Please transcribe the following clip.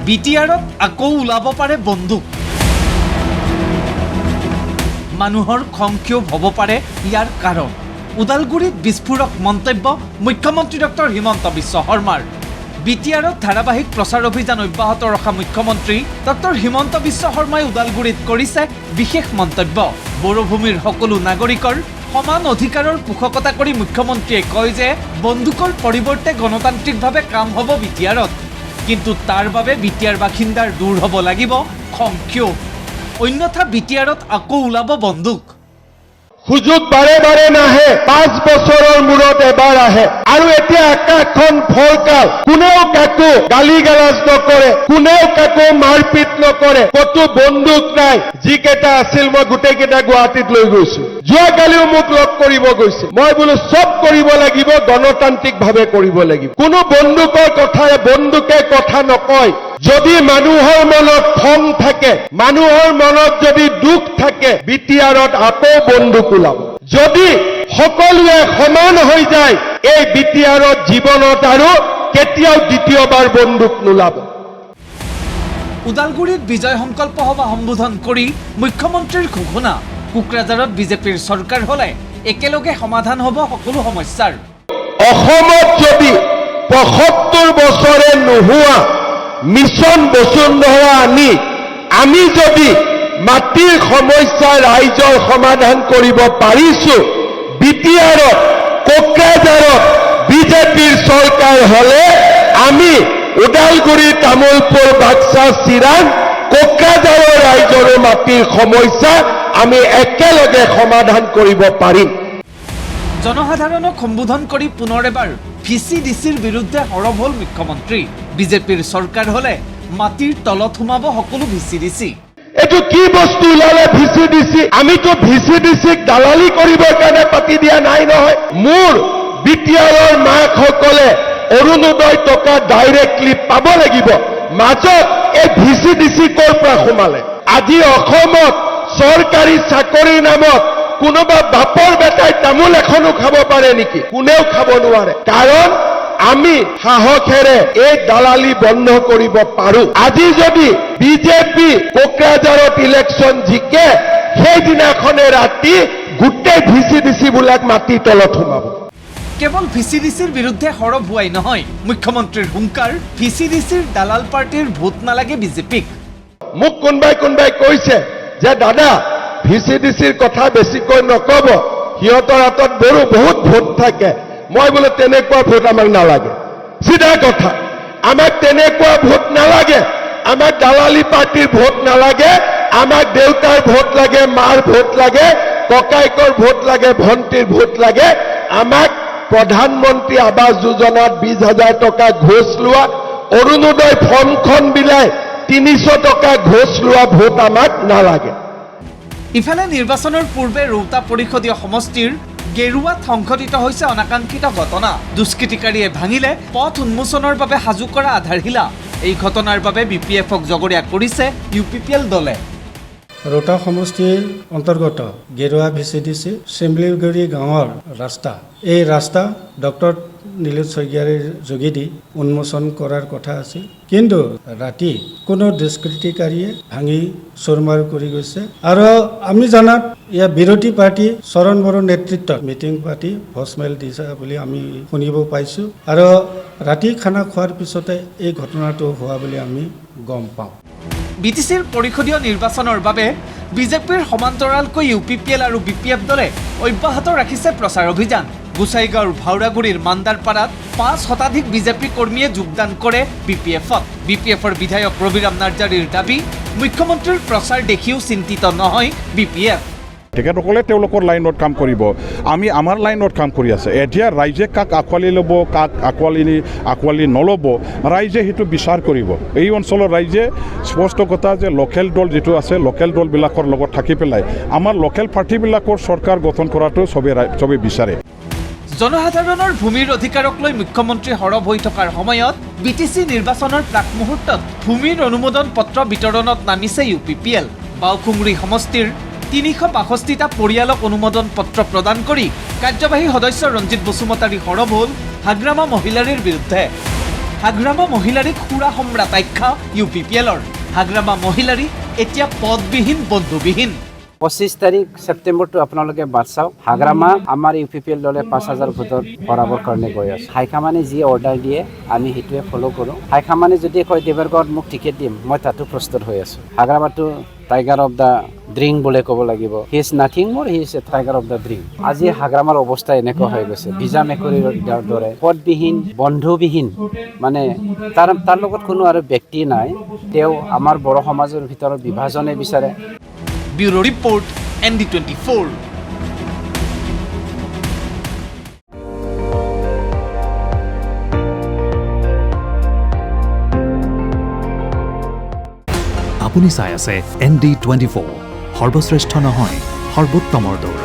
বিটিআৰত আকৌ ওলাব পাৰে বন্দুক। মানুহৰ খং কিয় হ'ব পাৰে ইয়াৰ কাৰণ ওদালগুৰিত বিস্ফোৰক মন্তব্য মুখ্যমন্ত্ৰী ডক্টৰ হিমন্ত বিশ্ব শৰ্মাৰ। বিটিআৰত ধাৰাবাহিক প্ৰচাৰ অভিযান অব্যাহত ৰখা মুখ্যমন্ত্ৰী ডক্টৰ হিমন্ত বিশ্ব শৰ্মাই ওদালগুৰিত কৰিছে বিশেষ মন্তব্য। বড়োভূমিৰ সকলো নাগৰিকৰ সমান অধিকাৰৰ পোষকতা কৰি মুখ্যমন্ত্ৰীয়ে কয় যে বন্দুকৰ পৰিৱৰ্তে গণতান্ত্ৰিকভাৱে কাম হ'ব বিটিআৰত, কিন্তু তাৰ বাবে বিটিআৰ বাসিন্দাৰ দূৰ হ'ব লাগিব খং ক্ষোভ, অন্যথা বিটিআৰত আকৌ ওলাব বন্দুক। সুযোগ বাৰে বাৰে নাহে, 5 বছৰৰ মূৰত এবাৰ আহে আৰু এতিয়া আকাশখন ফৰকাল। কোনেও কাকো গালি গালাজ নকৰে, কোনেও কাকো মাৰপিট নকৰে, কতো বন্দুক নাই। যিকেইটা আছিল মই গোটেইকেইটা গুৱাহাটীত লৈ গৈছো। যোৱাকালিও মোক লগ কৰিব গৈছে। মই বোলো চব কৰিব লাগিব, গণতান্ত্ৰিকভাৱে কৰিব লাগিব। কোনো বন্দুকৰ কথাৰে বন্দুকে কথা নকয়। যদি মানুহৰ মনত খং থাকে, মানুহৰ মনত যদি দুখ থাকে, বিটিআৰত আকৌ বন্দুক ওলাব। যদি সকলোৱে সমান হৈ যায়, এই বিটিআৰত জীৱনত আৰু কেতিয়াও দ্বিতীয়বাৰ বন্দুক নোলাব। ওদালগুৰিত বিজয় সংকল্প সভা সম্বোধন কৰি মুখ্যমন্ত্ৰীৰ ঘোষণা, কোকৰাঝাৰত বিজেপিৰ চৰকাৰ হলে একেলগে সমাধান হ'ব সকলো সমস্যাৰ। অসমত যদি ৭৫ বছৰে নোহোৱা মিছন বসুন্ধৰা আনি আমি যদি মাটিৰ সমস্যা ৰাইজৰ সমাধান কৰিব পাৰিছো, বিটিআৰত কোকৰাঝাৰত বিজেপিৰ চৰকাৰ হলে আমি ওদালগুৰি, তামুলপুৰ, বাক্সা, চিৰাং, কোকৰাঝাৰৰ ৰাইজৰ মাটিৰ সমস্যা আমি একেলগে সমাধান কৰিব পাৰিম। জনসাধাৰণক সম্বোধন কৰি পুনৰ এবাৰ ভিচিডিচিৰ বিৰুদ্ধে সৰব হ'ল মুখ্যমন্ত্ৰী। বিজেপিৰ চৰকাৰ হলে মাটিৰ তলত সোমাব সকলো ভিচিডিচি। এইটো কি বস্তু ওলালে ভিচিডিচি? আমিতো ভিচিডিচিক দালালি কৰিবৰ কাৰণে পাতি দিয়া নাই নহয়। মোৰ বিটিআৰৰ মাকসকলে অৰুণোদয় টকা ডাইৰেক্টলি পাব লাগিব। মাজত এই ভিচিডিচি ক'ৰ পৰা সোমালে? আজি অসমত চৰকাৰী চাকৰিৰ নামত কোনোবা বাপৰ বেটাই তামোল এখনো খাব পাৰে নেকি? কোনেও খাব নোৱাৰে। কাৰণ আমি সাহসেৰে এই দালালি বন্ধ কৰিব পাৰো। আজি যদি বিজেপি কোকৰাঝাৰত ইলেকশ্যন জিকে, সেইদিনাখনে ৰাতি গোটেই ভিচিডিচি বিলাক মাটিৰ তলত সোমাব। কেৱল ভিচিডিচিৰ বিৰুদ্ধে সৰব হোৱাই নহয়, মুখ্যমন্ত্ৰীৰ হুংকাৰ, ভিচিডিচিৰ দালাল পাৰ্টিৰ ভোট নালাগে বিজেপিক। মোক কোনোবাই কৈছে যে দাদা ভিচিডিচিৰ কথা বেছিকৈ নকব, সিহঁতৰ হাতত বহুত ভোট থাকে। মই বোলো তেনেকুৱা ভোট আমাক নালাগে। চিধা কথা, আমাক তেনেকুৱা ভোট নালাগে। আমাক দালালি পাৰ্টিৰ ভোট নালাগে। আমাক দেউতাৰ ভোট লাগে, মাৰ ভোট লাগে, ককাইকৰ ভোট লাগে, ভণ্টিৰ ভোট লাগে। আমাক প্ৰধানমন্ত্ৰী আৱাস যোজনাত 20,000 টকা ঘোষ লোৱা, অৰুণোদয় ফৰ্মখন বিলাই 300 টকা ঘোষ লোৱা ভোট আমাক নালাগে। ইফালে নিৰ্বাচনৰ পূৰ্বে ৰৌতা পৰিষদীয় সমষ্টিৰ গেৰুৱাত সংঘটিত হৈছে অনাকাংক্ষিত ঘটনা। দুষ্কৃতিকাৰীয়ে ভাঙিলে পথ উন্মোচনৰ বাবে সাজু কৰা আধাৰশিলা। এই ঘটনাৰ বাবে বিপিএফক জগৰীয়া কৰিছে UPPL দলে। ৰৌতা সমষ্টিৰ অন্তৰ্গত গেৰুৱা ভিচিডিচি চিমলিগুৰি গাঁৱৰ ৰাস্তা, এই ৰাস্তা ডক্টৰ নীলোৎ শইকীয়াৰ যোগেদি উন্মোচন কৰাৰ কথা আছিল, কিন্তু ৰাতি কোনো দুষ্কৃতিকাৰীয়ে ভাঙি চুৰমাৰ কৰি গৈছে। আৰু আমি জনাত ইয়াৰ বিৰোধী পাৰ্টি চৰণ বড়োৰ নেতৃত্বত মিটিং পাতি ভোজমেল দিছে বুলি আমি শুনিব পাইছোঁ। আৰু ৰাতি খানা খোৱাৰ পিছতে এই ঘটনাটো হোৱা বুলি আমি গম পাওঁ। বিটিচিৰ পৰিষদীয় নিৰ্বাচনৰ বাবে বিজেপিৰ সমান্তৰালকৈ UPPL আৰু BPF দলে অব্যাহত ৰাখিছে প্ৰচাৰ অভিযান। গোসাইগাঁৱৰ ভাওৰাগুৰিৰ মান্দাৰপাৰাত 5 শতাধিক বিজেপি কৰ্মীয়ে যোগদান কৰে BPF-ত। BPF-ৰ বিধায়ক ৰবিৰাম নাৰ্জাৰীৰ দাবী, মুখ্যমন্ত্ৰীৰ প্ৰচাৰ দেখিও চিন্তিত নহয় BPF। তেখেতসকলে তেওঁলোকৰ লাইনত কাম কৰিব, আমি আমাৰ লাইনত কাম কৰি আছে। এতিয়া ৰাইজে কাক আঁকোৱালি ল'ব, কাক আঁকোৱালি নল'ব, ৰাইজে সেইটো বিচাৰ কৰিব। এই অঞ্চলৰ ৰাইজে স্পষ্ট কথা যে লোকেল দল যিটো আছে, লোকেল দলবিলাকৰ লগত থাকি পেলাই আমাৰ লোকেল পাৰ্টিবিলাকৰ চৰকাৰ গঠন কৰাটো চবেই বিচাৰে। জনসাধাৰণৰ ভূমিৰ অধিকাৰক লৈ মুখ্যমন্ত্ৰী সৰব হৈ থকাৰ সময়ত বিটিচি নিৰ্বাচনৰ প্ৰাক মুহূৰ্তত ভূমিৰ অনুমোদন পত্ৰ বিতৰণত নামিছে UPPL। বাওখুংৰি সমষ্টিৰ 362টা পৰিয়ালক অনুমোদন পত্ৰ প্ৰদান কৰি কাৰ্যবাহী সদস্য ৰঞ্জিত বসুমতাৰী সৰব হ'ল হাগ্ৰামা মহিলাৰীৰ বিৰুদ্ধে। হাগ্ৰামা মহিলাৰীক সুৰা সম্ৰাট আখ্যা UPPLৰ। হাগ্ৰামা মহিলাৰী এতিয়া পদবিহীন বন্ধুবিহীন। 25 তাৰিখ ছেপ্টেম্বৰটো আপোনালোকে বাট চাওক। হাগ্ৰামা আমাৰ UPPL দলে 5000 ভোটত হৰাবৰ কাৰণে গৈ আছে। হাইকমাণ্ডে যি অৰ্ডাৰ দিয়ে আমি সেইটোৱে ফ'ল' কৰোঁ। হাইকমাণ্ডে যদি কয় দেৱৰগড়ত মোক টিকেট দিম, মই তাতো প্ৰস্তুত হৈ আছোঁ। হাগ্ৰামাটো টাইগাৰ অফ দ্য ড্ৰিং বুলি ক'ব লাগিব। হি ইজ নাথিং মোৰ, he is a tiger of the drink. আজি হাগ্ৰামাৰ অৱস্থা এনেকুৱা হৈ গৈছে, ভিজা মেকুৰীৰ দৰে পদবিহীন বন্ধুবিহীন। মানে তাৰ লগত কোনো আৰু ব্যক্তি নাই। তেওঁ আমাৰ বড়ো সমাজৰ ভিতৰত বিভাজনে বিচাৰে। Bureau report ND24। আপুনি চাই আছে ND24, সৰ্বশ্ৰেষ্ঠ নহয় সৰ্বোত্তমৰ দৌৰ।